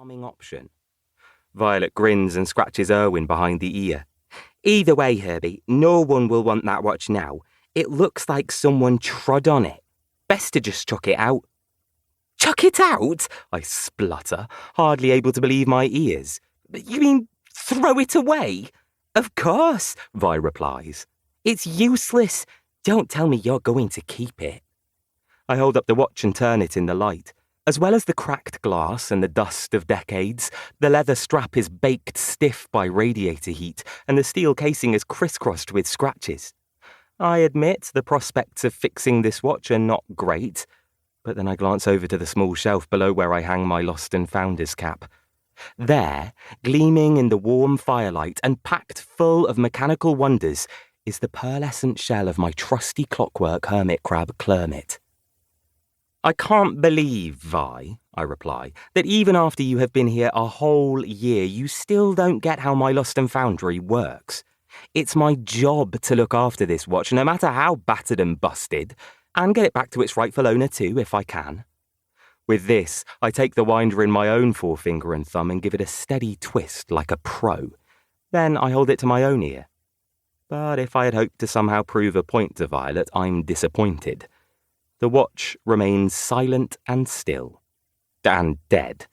calming option. Violet grins and scratches Erwin behind the ear. Either way, Herbie, no one will want that watch now. It looks like someone trod on it. Best to just chuck it out. Chuck it out? I splutter, hardly able to believe my ears. You mean throw it away? Of course, Vi replies. It's useless. Don't tell me you're going to keep it. I hold up the watch and turn it in the light. As well as the cracked glass and the dust of decades, the leather strap is baked stiff by radiator heat, and the steel casing is crisscrossed with scratches. I admit the prospects of fixing this watch are not great, but then I glance over to the small shelf below where I hang my lost and founder's cap. There, gleaming in the warm firelight and packed full of mechanical wonders, is the pearlescent shell of my trusty clockwork hermit crab Clermit. I can't believe, Vi, I reply, that even after you have been here a whole year, you still don't get how my lost and foundry works. It's my job to look after this watch, no matter how battered and busted, and get it back to its rightful owner too, if I can. With this, I take the winder in my own forefinger and thumb and give it a steady twist like a pro. Then I hold it to my own ear. But if I had hoped to somehow prove a point to Violet, I'm disappointed. The watch remains silent and still. And dead.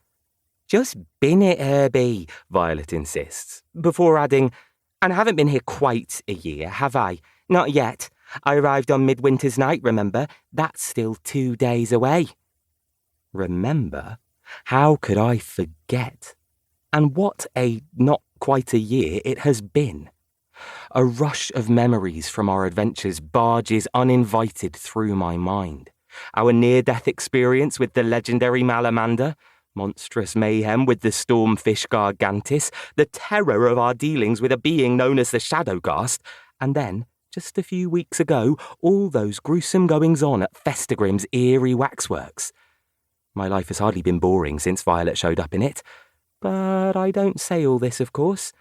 Just bin it, Herbie, Violet insists, before adding, and I haven't been here quite a year, have I? Not yet. I arrived on Midwinter's night, remember? That's still 2 days away. Remember? How could I forget? And what a not quite a year it has been. A rush of memories from our adventures barges uninvited through my mind. Our near-death experience with the legendary malamander, monstrous mayhem with the stormfish Gargantis, the terror of our dealings with a being known as the Shadowghast, and then, just a few weeks ago, all those gruesome goings-on at Festigrim's eerie waxworks. My life has hardly been boring since Violet showed up in it, but I don't say all this, of course.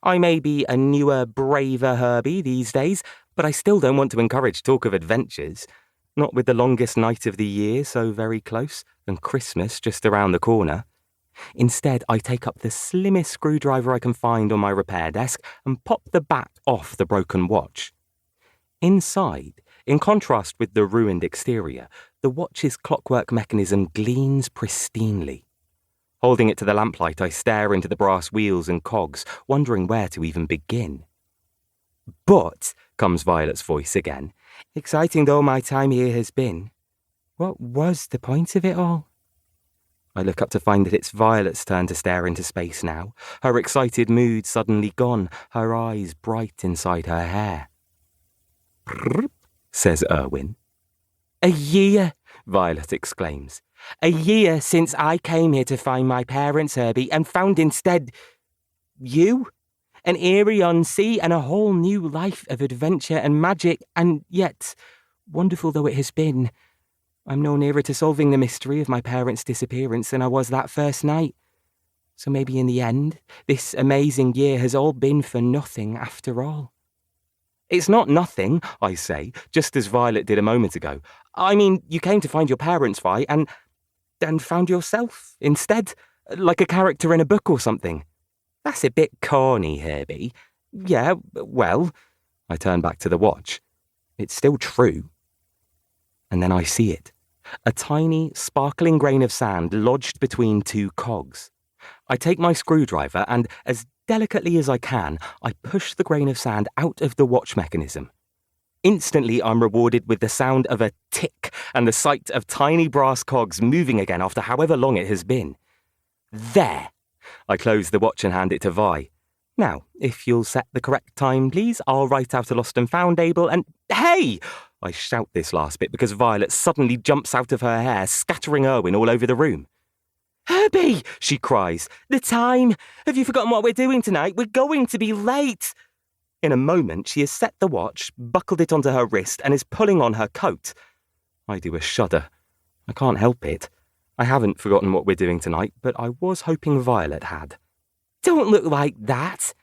I may be a newer, braver Herbie these days, but I still don't want to encourage talk of adventures. Not with the longest night of the year so very close, and Christmas just around the corner. Instead, I take up the slimmest screwdriver I can find on my repair desk and pop the back off the broken watch. Inside, in contrast with the ruined exterior, the watch's clockwork mechanism gleams pristinely. Holding it to the lamplight, I stare into the brass wheels and cogs, wondering where to even begin. But, comes Violet's voice again, exciting though my time here has been, what was the point of it all? I look up to find that it's Violet's turn to stare into space now, her excited mood suddenly gone, her eyes bright inside her hair. Prrrp, says Erwin. A year, Violet exclaims. A year since I came here to find my parents, Herbie, and found instead you. An Eerie-on-Sea and a whole new life of adventure and magic, and yet, wonderful though it has been, I'm no nearer to solving the mystery of my parents' disappearance than I was that first night. So maybe in the end, this amazing year has all been for nothing after all. It's not nothing, I say, just as Violet did a moment ago. I mean, you came to find your parents, Vi, and found yourself instead, like a character in a book or something. That's a bit corny, Herbie. Yeah, well, I turn back to the watch. It's still true. And then I see it. A tiny, sparkling grain of sand lodged between two cogs. I take my screwdriver and, as delicately as I can, I push the grain of sand out of the watch mechanism. Instantly, I'm rewarded with the sound of a tick and the sight of tiny brass cogs moving again after however long it has been. There! I close the watch and hand it to Vi. Now, if you'll set the correct time, please, I'll write out a lost and found label and... Hey! I shout this last bit because Violet suddenly jumps out of her hair, scattering Erwin all over the room. Herbie! She cries. The time! Have you forgotten what we're doing tonight? We're going to be late! In a moment, she has set the watch, buckled it onto her wrist, and is pulling on her coat. I do a shudder. I can't help it. I haven't forgotten what we're doing tonight, but I was hoping Violet had. Don't look like that!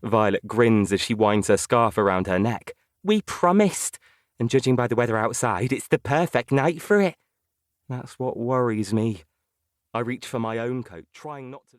Violet grins as she winds her scarf around her neck. We promised, and judging by the weather outside, it's the perfect night for it. That's what worries me. I reach for my own coat, trying not to...